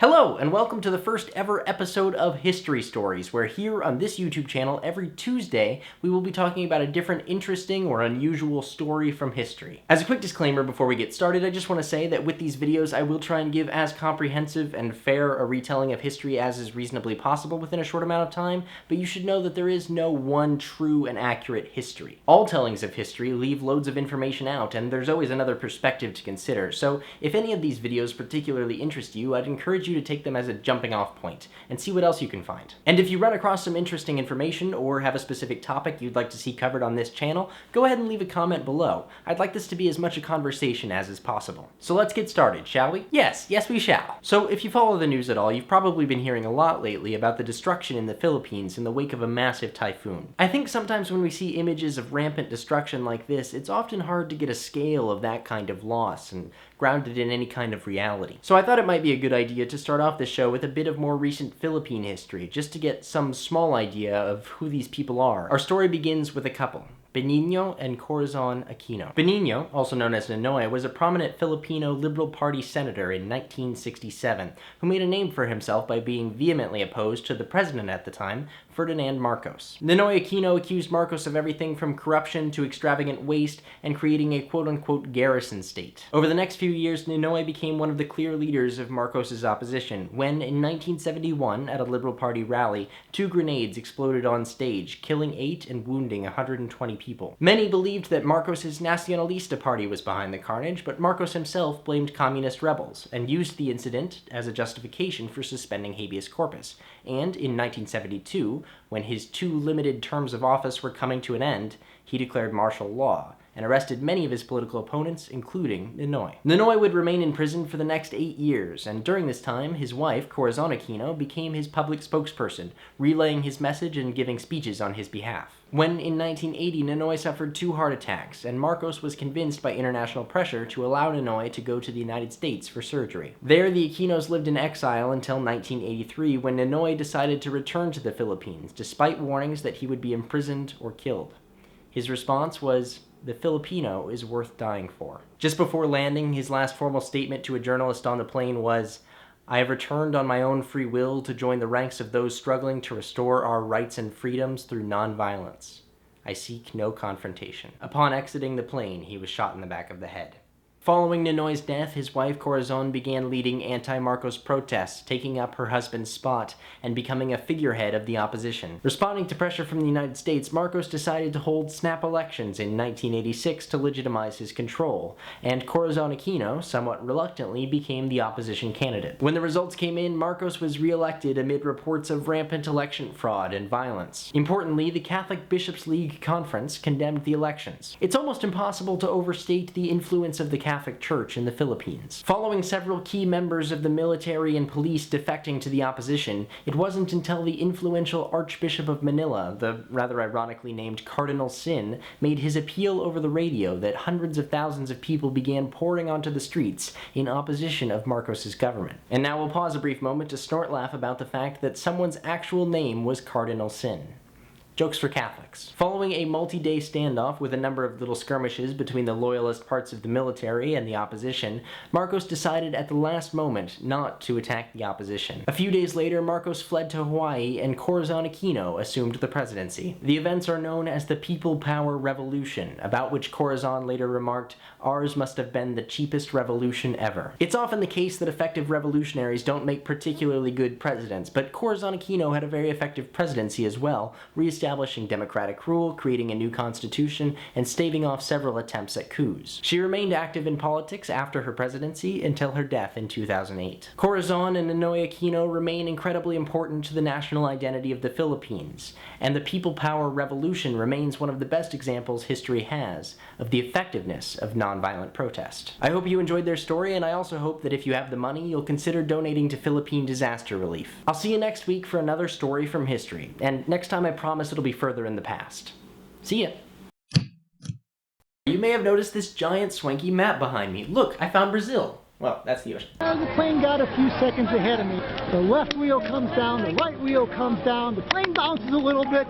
Hello, and welcome to the first ever episode of History Stories, where here on this YouTube channel, every Tuesday, we will be talking about a different interesting or unusual story from history. As a quick disclaimer before we get started, I just want to say that with these videos, I will try and give as comprehensive and fair a retelling of history as is reasonably possible within a short amount of time, but you should know that there is no one true and accurate history. All tellings of history leave loads of information out, and there's always another perspective to consider, so if any of these videos particularly interest you, I'd encourage you to take them as a jumping off point and see what else you can find. And if you run across some interesting information or have a specific topic you'd like to see covered on this channel, go ahead and leave a comment below. I'd like this to be as much a conversation as is possible. So let's get started, shall we? Yes, we shall. So if you follow the news at all, you've probably been hearing a lot lately about the destruction in the Philippines in the wake of a massive typhoon. I think sometimes when we see images of rampant destruction like this, it's often hard to get a scale of that kind of loss and grounded in any kind of reality. So I thought it might be a good idea to start off the show with a bit of more recent Philippine history, just to get some small idea of who these people are. Our story begins with a couple, Benigno and Corazon Aquino. Benigno, also known as Ninoy, was a prominent Filipino Liberal Party senator in 1967, who made a name for himself by being vehemently opposed to the president at the time, Ferdinand Marcos. Ninoy Aquino accused Marcos of everything from corruption to extravagant waste and creating a quote-unquote garrison state. Over the next few years, Ninoy became one of the clear leaders of Marcos's opposition when, in 1971, at a Liberal Party rally, 2 grenades exploded on stage, killing 8 and wounding 120 people. Many believed that Marcos's Nacionalista party was behind the carnage, but Marcos himself blamed communist rebels and used the incident as a justification for suspending habeas corpus. And in 1972, when his 2 limited terms of office were coming to an end, he declared martial law and arrested many of his political opponents, including Ninoy. Ninoy would remain in prison for the next 8 years, and during this time, his wife, Corazon Aquino, became his public spokesperson, relaying his message and giving speeches on his behalf. When, in 1980, Ninoy suffered 2 heart attacks, and Marcos was convinced by international pressure to allow Ninoy to go to the United States for surgery. There, the Aquinos lived in exile until 1983, when Ninoy decided to return to the Philippines, despite warnings that he would be imprisoned or killed. His response was, "The Filipino is worth dying for." Just before landing, his last formal statement to a journalist on the plane was, "I have returned on my own free will to join the ranks of those struggling to restore our rights and freedoms through nonviolence. I seek no confrontation." Upon exiting the plane, he was shot in the back of the head. Following Ninoy's death, his wife Corazon began leading anti-Marcos protests, taking up her husband's spot and becoming a figurehead of the opposition. Responding to pressure from the United States, Marcos decided to hold snap elections in 1986 to legitimize his control, and Corazon Aquino, somewhat reluctantly, became the opposition candidate. When the results came in, Marcos was re-elected amid reports of rampant election fraud and violence. Importantly, the Catholic Bishops' League Conference condemned the elections. It's almost impossible to overstate the influence of the Catholic Church in the Philippines. Following several key members of the military and police defecting to the opposition, it wasn't until the influential Archbishop of Manila, the rather ironically named Cardinal Sin, made his appeal over the radio that hundreds of thousands of people began pouring onto the streets in opposition of Marcos's government. And now we'll pause a brief moment to snort laugh about the fact that someone's actual name was Cardinal Sin. Jokes for Catholics. Following a multi-day standoff with a number of little skirmishes between the loyalist parts of the military and the opposition, Marcos decided at the last moment not to attack the opposition. A few days later, Marcos fled to Hawaii and Corazon Aquino assumed the presidency. The events are known as the People Power Revolution, about which Corazon later remarked, "Ours must have been the cheapest revolution ever." It's often the case that effective revolutionaries don't make particularly good presidents, but Corazon Aquino had a very effective presidency as well, establishing democratic rule, creating a new constitution, and staving off several attempts at coups. She remained active in politics after her presidency until her death in 2008. Corazon and Ninoy Aquino remain incredibly important to the national identity of the Philippines, and the People Power Revolution remains one of the best examples history has of the effectiveness of nonviolent protest. I hope you enjoyed their story, and I also hope that if you have the money, you'll consider donating to Philippine disaster relief. I'll see you next week for another story from history, and next time I promise it'll be further in the past. See ya! You may have noticed this giant swanky map behind me. Look, I found Brazil. Well, that's the ocean. The plane got a few seconds ahead of me. The left wheel comes down, the right wheel comes down, the plane bounces a little bit.